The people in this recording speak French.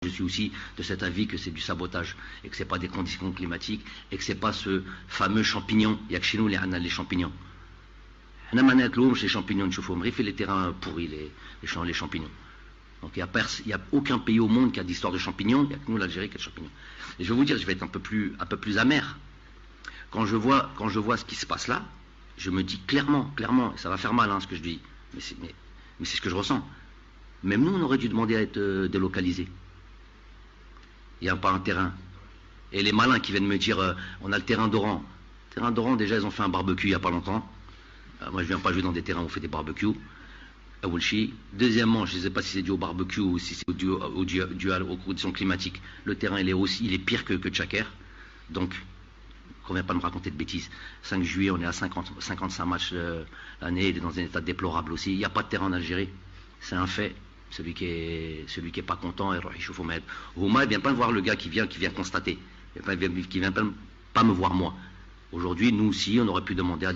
Je suis aussi de cet avis que c'est du sabotage et que ce n'est pas des conditions climatiques et que ce n'est pas ce fameux champignon. Il y a que chez nous les champignons. On a les champignons, on fait les terrains pourris, les champignons. Donc il n'y a aucun pays au monde qui a d'histoire de champignons, il n'y a que nous l'Algérie qui a de champignons. Et je vais vous dire, je vais être un peu plus amer. Quand je vois ce qui se passe là, je me dis clairement, et ça va faire mal ce que je dis, mais c'est ce que je ressens. Même nous, on aurait dû demander à être délocalisés. Il n'y a pas un terrain. Et les malins qui viennent me dire, on a le terrain d'Oran. Le terrain d'Oran, déjà, ils ont fait un barbecue il n'y a pas longtemps. Moi, je ne viens pas jouer dans des terrains où on fait des barbecues. Deuxièmement, je ne sais pas si c'est dû au barbecue ou si c'est dû aux conditions climatiques. Le terrain, il est pire que Tchaker. Donc, qu'on ne vient pas me raconter de bêtises. 5 juillet, on est à 55 matchs l'année, il est dans un état déplorable aussi. Il n'y a pas de terrain en Algérie. C'est un fait. Celui qui est pas content, Houma, il vient pas voir le gars qui vient constater. Qui vient pas me voir moi. Aujourd'hui, nous aussi, on aurait pu demander à